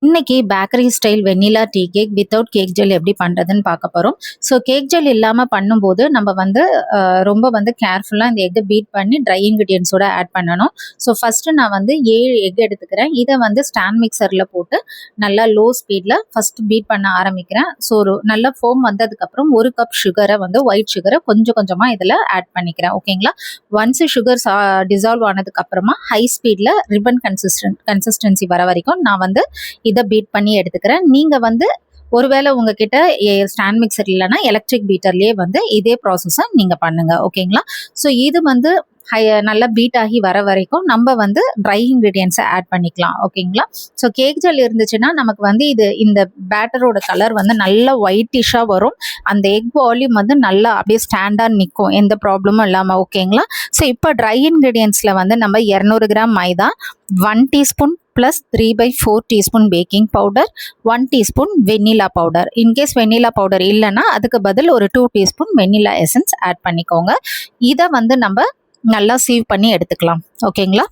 இன்னைக்கு bakery style vanilla tea cake without cake gel எப்படி பண்ணுறதுன்னு பார்க்க போகிறோம். ஸோ கேக் ஜெல் இல்லாமல் பண்ணும்போது நம்ம வந்து ரொம்ப வந்து கேர்ஃபுல்லாக இந்த எக்கை பீட் பண்ணி ட்ரை இன்க்ரீடியன்ஸோட ஆட் பண்ணணும். ஸோ ஃபஸ்ட்டு நான் வந்து 7 எக் எடுத்துக்கிறேன். இதை வந்து ஸ்டாண்ட் மிக்சரில் போட்டு நல்லா லோ ஸ்பீடில் ஃபஸ்ட்டு பீட் பண்ண ஆரம்பிக்கிறேன். ஸோ ஒரு நல்ல ஃபோம் வந்ததுக்கப்புறம் 1 கப் சுகரை வந்து ஒயிட் சுகரை கொஞ்சம் கொஞ்சமாக இதில் ஆட் பண்ணிக்கிறேன். ஓகேங்களா? ஒன்ஸ் சுகர் டிசால்வ் ஆனதுக்கப்புறமா ஹை ஸ்பீடில் ரிப்பன் கன்சிஸ்டன்சி வர வரைக்கும் நான் வந்து இதை பீட் பண்ணி எடுத்துக்கிறேன். நீங்கள் வந்து ஒருவேளை உங்ககிட்ட ஸ்டாண்ட் மிக்சர் இல்லைன்னா எலக்ட்ரிக் பீட்டர்லேயே வந்து இதே ப்ராசஸை நீங்கள் பண்ணுங்கள். ஓகேங்களா? ஸோ இது வந்து நல்லா பீட் ஆகி வர வரைக்கும் நம்ம வந்து ட்ரை இன்க்ரீடியன்ஸை ஆட் பண்ணிக்கலாம். ஓகேங்களா? ஸோ கேக் ஜெல் இருந்துச்சுன்னா நமக்கு வந்து இந்த பேட்டரோட கலர் வந்து நல்லா ஒயிட்டிஷாக வரும். அந்த எக் வால்யூம் வந்து நல்லா அப்படியே ஸ்டாண்டாக நிற்கும், எந்த ப்ராப்ளமும் இல்லாமல். ஓகேங்களா? ஸோ இப்போ ட்ரை இன்க்ரீடியன்ஸில் வந்து நம்ம 200 gram maida, 1 teaspoon plus 3/4 teaspoon baking powder, 1 teaspoon vanilla powder. In case vanilla powder இல்லைன்னா அதுக்கு பதில் ஒரு 2 டீஸ்பூன் வெண்ணிலா எசன்ஸ் ஆட் பண்ணிக்கோங்க. இதை வந்து நம்ம நல்லா சீவ் பண்ணி எடுத்துக்கலாம். ஓகேங்களா?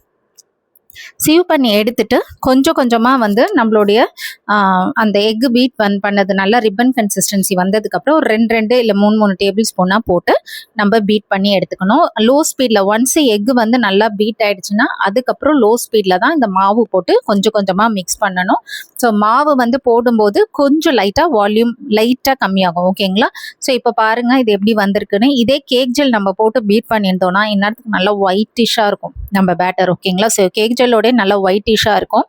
சீவ் பண்ணி எடுத்துட்டு கொஞ்சம் கொஞ்சமாக வந்து நம்மளுடைய அந்த எக்கு பீட் பண்ணது நல்லா ரிப்பன் கன்சிஸ்டன்சி வந்ததுக்கப்புறம் ஒரு 2 இல்லை 3 டேபிள் ஸ்பூனாக போட்டு நம்ம பீட் பண்ணி எடுத்துக்கணும். லோ ஸ்பீடில் ஒன்ஸ் எக்கு வந்து நல்லா பீட் ஆகிடுச்சுன்னா அதுக்கப்புறம் லோ ஸ்பீடில் தான் இந்த மாவு போட்டு கொஞ்சம் கொஞ்சமாக மிக்ஸ் பண்ணணும். ஸோ மாவு வந்து போடும்போது கொஞ்சம் வால்யூம் லைட்டாக கம்மியாகும். ஓகேங்களா? ஸோ இப்போ பாருங்கள் இது எப்படி வந்திருக்குன்னு. இதே கேக் ஜெல் நம்ம போட்டு பீட் பண்ணியிருந்தோம்னா இந்நேரத்துக்கு நல்லா ஒயிட்டிஷாக இருக்கும் நம்ம பேட்டர். ஓகேங்களா? ஸோ கேக் ஜெல்லோட நல்லா ஒயிட்டிஷாக இருக்கும்.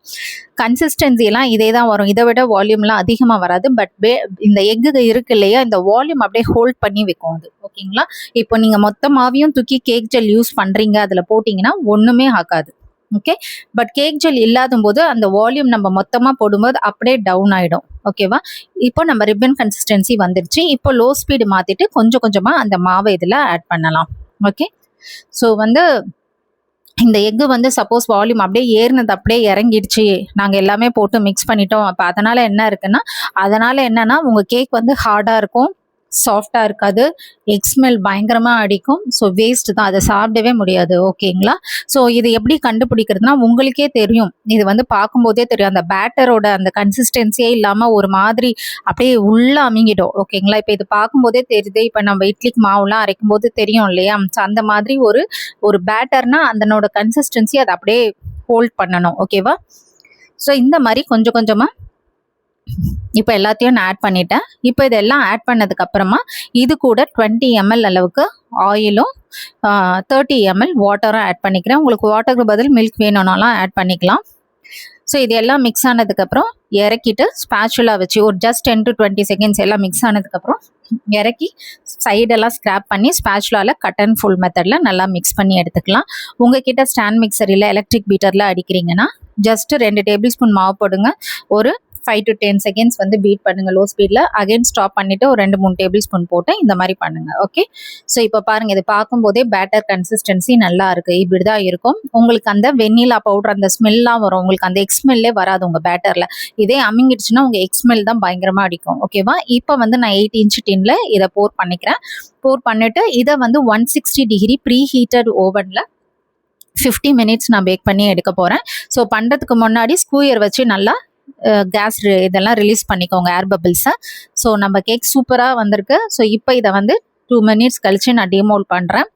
கன்சிஸ்டன்சிலாம் இதே தான் வரும். இதை விட வால்யூம்லாம் அதிகமாக வராது. பட் இந்த எக்கு இருக்கு இல்லையா, இந்த வால்யூம் அப்படியே ஹோல்ட் பண்ணி வைக்கும் அது. ஓகேங்களா? இப்போ நீங்கள் மொத்த மாவையும் தூக்கி கேக் ஜெல் யூஸ் பண்ணுறீங்க, அதில் போட்டிங்கன்னா ஒன்றுமே ஆகாது. ஓகே? பட் கேக் ஜெல் இல்லாத போது அந்த வால்யூம் நம்ம மொத்தமாக போடும்போது அப்படியே டவுன் ஆகிடும். ஓகேவா? இப்போ நம்ம ரிப்பன் கன்சிஸ்டன்சி வந்துடுச்சு. இப்போ லோ ஸ்பீடு மாற்றிட்டு கொஞ்சம் கொஞ்சமாக அந்த மாவை இதில் ஆட் பண்ணலாம். ஓகே? ஸோ வந்து இந்த எக்கு வந்து சப்போஸ் வால்யூம் அப்படியே ஏறினது அப்படியே இறங்கிடுச்சு, நாங்கள் எல்லாமே போட்டு மிக்ஸ் பண்ணிட்டோம், அப்போ அதனால் என்ன இருக்குன்னா, அதனால் என்னன்னா உங்கள் கேக் வந்து ஹார்டாக இருக்கும், சாஃப்டாக இருக்காது, எக் ஸ்மெல் பயங்கரமாக அடிக்கும். ஸோ வேஸ்ட் தான், அதை சாப்பிடவே முடியாது. ஓகேங்களா? ஸோ இது எப்படி கண்டுபிடிக்கிறதுனா உங்களுக்கே தெரியும். இது வந்து பார்க்கும்போதே தெரியும், அந்த பேட்டரோட அந்த கன்சிஸ்டன்சியே இல்லாமல் ஒரு மாதிரி அப்படியே உள்ள அமுங்கிடும். ஓகேங்களா? இப்போ இது பார்க்கும்போதே தெரியுது. இப்போ நம்ம இட்லிக்கு மாவுலாம் அரைக்கும் போது தெரியும் இல்லையா? ஸோ அந்த மாதிரி ஒரு பேட்டர்னா அதனோட கன்சிஸ்டன்சி அதை அப்படியே ஹோல்ட் பண்ணணும். ஓகேவா? ஸோ இந்த மாதிரி கொஞ்சம் கொஞ்சமாக இப்போ எல்லாத்தையும் நான் ஆட் பண்ணிட்டேன். இப்போ இதெல்லாம் ஆட் பண்ணதுக்கு அப்புறமா இது கூட 20 ml அளவுக்கு ஆயிலும் 30 ml வாட்டரும் ஆட் பண்ணிக்கிறேன். உங்களுக்கு வாட்டருக்கு பதில் மில்க் வேணும்னாலும் ஆட் பண்ணிக்கலாம். ஸோ இது எல்லாம் மிக்ஸ் ஆனதுக்கப்புறம் இறக்கிட்டு ஸ்பேச்சுலா வச்சு ஒரு ஜஸ்ட் 10 to 20 செகண்ட்ஸ் எல்லாம் மிக்ஸ் ஆனதுக்கப்புறம் இறக்கி சைடெல்லாம் ஸ்க்ராப் பண்ணி ஸ்பேச்சுலாவில் கட் அண்ட் ஃபுல் மெத்தடில் நல்லா மிக்ஸ் பண்ணி எடுத்துக்கலாம். உங்ககிட்ட ஸ்டாண்ட் மிக்சர் இல்லை எலக்ட்ரிக் பீட்டரில் அடிக்கிறீங்கன்னா ஜஸ்ட் 2 டேபிள் ஸ்பூன் மாவு போடுங்க. ஒரு 5 to 10 செகண்ட்ஸ் வந்து பீட் பண்ணுங்க லோ ஸ்பீடில். அகைன் ஸ்டாப் பண்ணிட்டு ஒரு 2-3 டேபிள் ஸ்பூன் போட்டு இந்த மாதிரி பண்ணுங்க. ஓகே? ஸோ இப்போ பாருங்க, இது பார்க்கும்போதே பேட்டர் கன்சிஸ்டன்சி நல்லா இருக்கு. இப்படி தான் இருக்கும். உங்களுக்கு அந்த வெண்ணிலா பவுடர் அந்த ஸ்மெல்லாம் வரும். உங்களுக்கு அந்த எக் ஸ்மெல்லே வராது உங்க பேட்டர்ல. இதே அமிங்கிடுச்சுன்னா உங்க எக் ஸ்மெல் தான் பயங்கரமா அடிக்கும். ஓகேவா? இப்போ வந்து நான் 8 inch டின்ல இதை போர் பண்ணிக்கிறேன். போர் பண்ணிட்டு இதை வந்து 160 டிகிரி ப்ரீ ஹீட்டட் ஓவன்ல 50 மினிட்ஸ் நான் பேக் பண்ணி எடுக்க போறேன். ஸோ பண்றதுக்கு முன்னாடி ஸ்கூயர் வச்சு நல்லா கேஸ் இதெல்லாம் ரிலீஸ் பண்ணிக்கோங்க, ஏர் பபிள்ஸை. ஸோ நம்ம கேக் சூப்பராக வந்திருக்கு. ஸோ இப்போ இதை வந்து 2 மினிட்ஸ் கழிச்சு நான் டிமோல்ட் பண்ணுறேன்.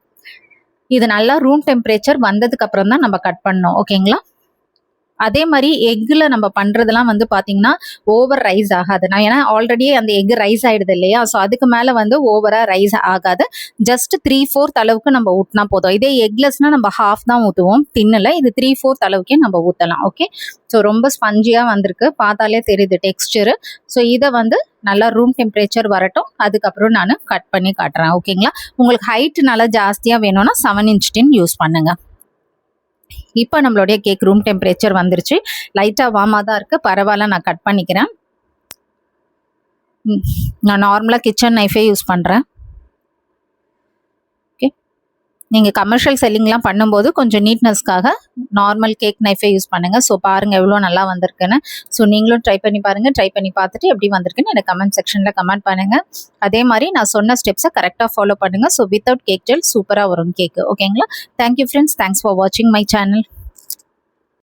இது நல்லா ரூம் டெம்பரேச்சர் வந்ததுக்கு அப்புறம் தான் நம்ம கட் பண்ணோம். ஓகேங்களா? அதே மாதிரி எக்கில் நம்ம பண்ணுறதுலாம் வந்து பார்த்தீங்கன்னா ஓவர் ரைஸ் ஆகாது. நான் ஏன்னா ஆல்ரெடி அந்த எக் ரைஸ் ஆகிடுது இல்லையா? ஸோ அதுக்கு மேலே வந்து ஓவராக ரைஸ் ஆகாது. ஜஸ்ட் 3/4 அளவுக்கு நம்ம ஊற்றினா போதும். இதே எக்லெஸ்னால் நம்ம ஹாஃப் தான் ஊற்றுவோம் தின்னில். இது 3/4 அளவுக்கே நம்ம ஊற்றலாம். ஓகே? ஸோ ரொம்ப ஸ்பஞ்சியாக வந்திருக்கு, பார்த்தாலே தெரியுது டெக்ஸ்டரு. ஸோ இதை வந்து நல்லா ரூம் டெம்பரேச்சர் வரட்டும், அதுக்கப்புறம் நான் கட் பண்ணி காட்டுறேன். ஓகேங்களா? உங்களுக்கு ஹைட்டு நல்லா ஜாஸ்தியாக வேணும்னா 7 inch டின் யூஸ் பண்ணுங்கள். இப்போ நம்மளுடைய கேக் ரூம் டெம்பரேச்சர் வந்துருச்சு. லைட்டாக வார்மாக தான் இருக்குது, பரவாயில்ல, நான் கட் பண்ணிக்கிறேன். நான் நார்மலாக கிச்சன் நைஃபே யூஸ் பண்ணுறேன். ஓகே? நீங்கள் கமர்ஷியல் செல்லிங்லாம் பண்ணும்போது கொஞ்சம் நீட்னஸ்க்காக நார்மல் கேக் நைஃபே யூஸ் பண்ணுங்கள். ஸோ பாருங்கள் எவ்வளோ நல்லா வந்திருக்குன்னு. ஸோ நீங்களும் ட்ரை பண்ணி பாருங்கள். ட்ரை பண்ணி பார்த்துட்டு எப்படி வந்திருக்குன்னு எனக்கு கமெண்ட் செக்ஷனில் கமெண்ட் பண்ணுங்கள். அதே மாதிரி நான் சொன்ன ஸ்டெப்ஸை கரெக்டாக ஃபாலோ பண்ணுங்கள். ஸோ வித்தவுட் கேக் ஜெல் சூப்பராக வரும் கேக்கு. ஓகேங்களா? Thank you friends. தேங்க்ஸ் ஃபார் வாட்சிங் மை சேனல்.